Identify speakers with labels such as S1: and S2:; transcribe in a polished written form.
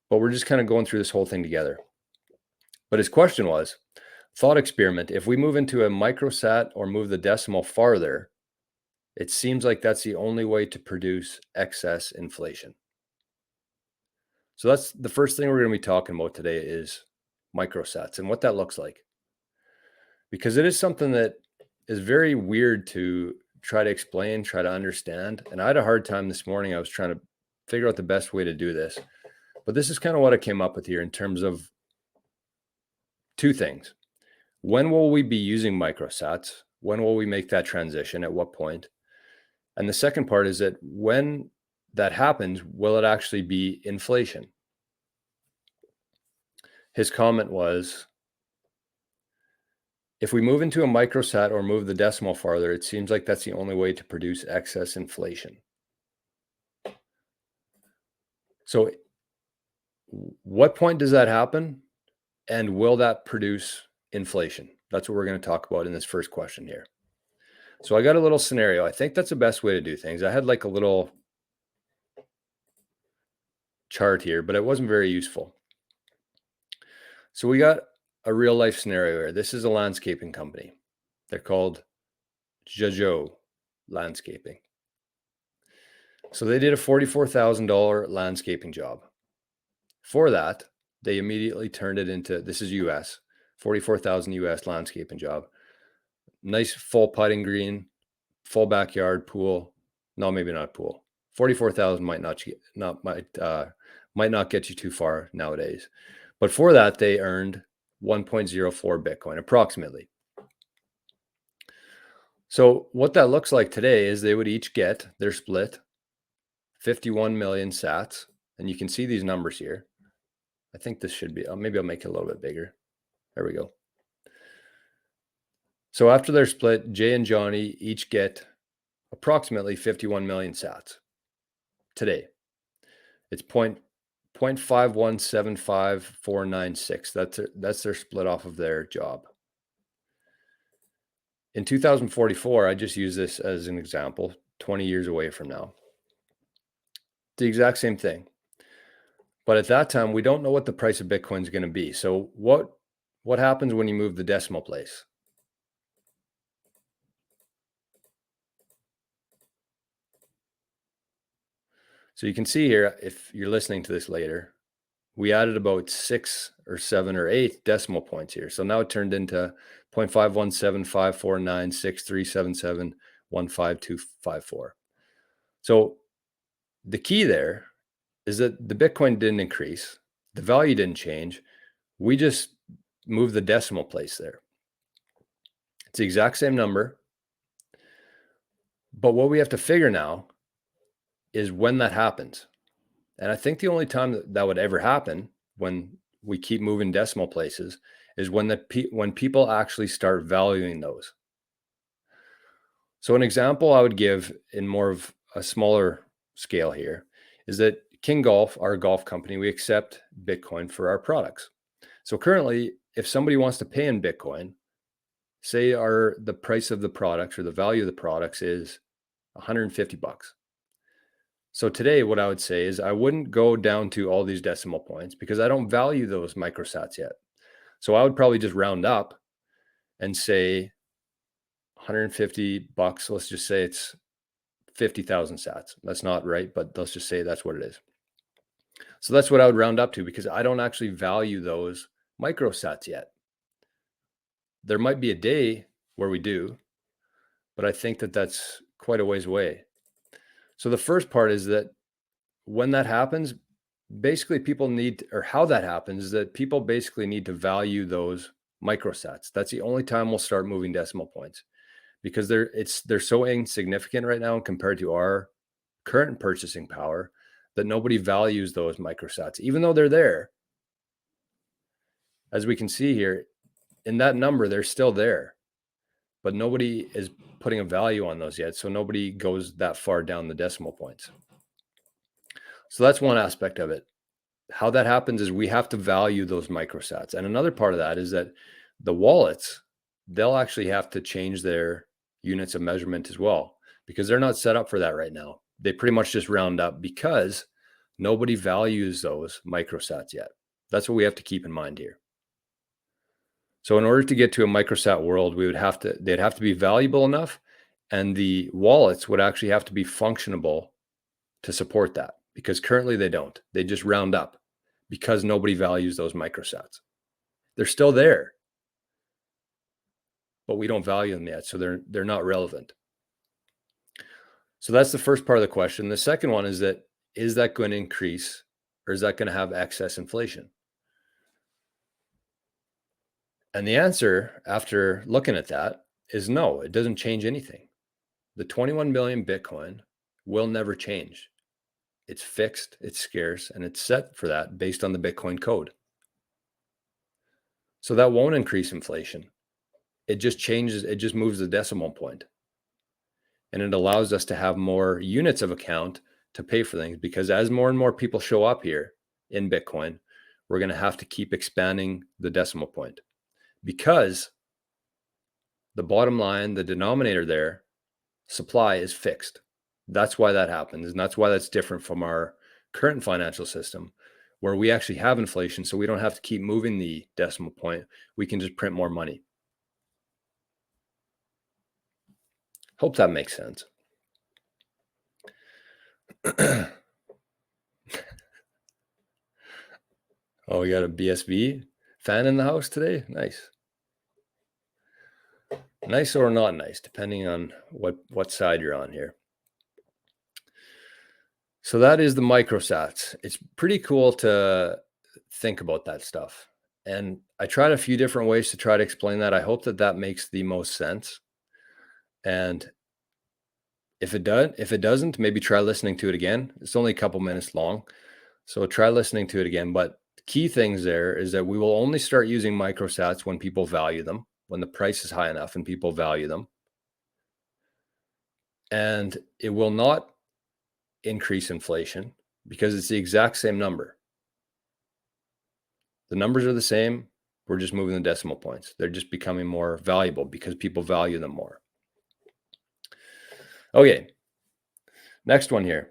S1: but we're just kind of going through this whole thing together. But his question was, thought experiment, if we move into a microsat or move the decimal farther, it seems like that's the only way to produce excess inflation. So that's the first thing we're going to be talking about today is microsats and what that looks like. Because it is something that is very weird to try to explain, try to understand. And I had a hard time this morning. I was trying to figure out the best way to do this. But this is kind of what I came up with here in terms of two things. When will we be using microsats? When will we make that transition? At what point? And the second part is that when that happens, will it actually be inflation? His comment was, if we move into a microsat or move the decimal farther, it seems like that's the only way to produce excess inflation. So what point does that happen? And will that produce inflation? That's what we're going to talk about in this first question here. So I got a little scenario. I think that's the best way to do things. I had like a little chart here, but it wasn't very useful. So we got a real life scenario here. This is a landscaping company. They're called utxo Landscaping. So they did a $44,000 landscaping job. For that, they immediately turned it into, this is US, 44,000 US landscaping job. Nice full putting green, full backyard, pool. No, maybe not pool. 44,000 might not get you too far nowadays. But for that, they earned 1.04 Bitcoin approximately. So what that looks like today is they would each get their split 51 million sats. And you can see these numbers here. I think this should be, maybe I'll make it a little bit bigger. There we go. So after their split, Jay and Johnny each get approximately 51 million sats today. It's 0.5175496. That's their split off of their job. In 2044, I just use this as an example, 20 years away from now. The exact same thing. But at that time, we don't know what the price of Bitcoin is going to be. So what happens when you move the decimal place? So you can see here, if you're listening to this later, we added about 6 or 7 or 8 decimal points here. So now it turned into 0.517549637715254. So the key there is that the Bitcoin didn't increase. The value didn't change. We just moved the decimal place there. It's the exact same number. But what we have to figure now is when that happens. And I think the only time that would ever happen when we keep moving decimal places is when people actually start valuing those. So an example I would give in more of a smaller scale here is that King Golf, our golf company, we accept Bitcoin for our products. So currently, if somebody wants to pay in Bitcoin, say the price of the products or the value of the products is $150. So today, what I would say is I wouldn't go down to all these decimal points because I don't value those microsats yet. So I would probably just round up and say $150. Let's just say it's 50,000 sats. That's not right, but let's just say that's what it is. So that's what I would round up to because I don't actually value those microsats yet. There might be a day where we do, but I think that that's quite a ways away. So the first part is that when that happens, basically how that happens is that people basically need to value those microsats. That's the only time we'll start moving decimal points because they're so insignificant right now compared to our current purchasing power that nobody values those microsats, even though they're there. As we can see here, in that number, they're still there, but nobody is putting a value on those yet. So nobody goes that far down the decimal points. So that's one aspect of it. How that happens is we have to value those microsats. And another part of that is that the wallets, they'll actually have to change their units of measurement as well, because they're not set up for that right now. They pretty much just round up because Nobody values those microsats yet. That's what we have to keep in mind here. So in order to get to a microsat world, they'd have to be valuable enough, and the wallets would actually have to be functionable to support that, because currently they don't. They just round up because nobody values those microsats. They're still there, but we don't value them yet, so they're not relevant. So that's the first part of the question. The second one is that going to increase, or is that going to have excess inflation? And the answer, after looking at that, is no, it doesn't change anything. The 21 million Bitcoin will never change. It's fixed, it's scarce, and it's set for that based on the Bitcoin code. So that won't increase inflation. It just changes, it just moves the decimal point. And it allows us to have more units of account to pay for things, because as more and more people show up here in Bitcoin, we're going to have to keep expanding the decimal point, because the bottom line, the denominator there, supply, is fixed. That's why that happens. And that's why that's different from our current financial system, where we actually have inflation. So we don't have to keep moving the decimal point. We can just print more money. Hope that makes sense. Oh, we got a BSV fan in the house today? Nice. Nice or not nice, depending on what side you're on here. So that is the microsats. It's pretty cool to think about that stuff. And I tried a few different ways to try to explain that. I hope that makes the most sense. And if it doesn't, maybe try listening to it again. It's only a couple minutes long, so try listening to it again. But key things there is that we will only start using microsats when people value them, when the price is high enough and people value them. And it will not increase inflation because it's the exact same number. The numbers are the same. We're just moving the decimal points. They're just becoming more valuable because people value them more. Okay, next one here.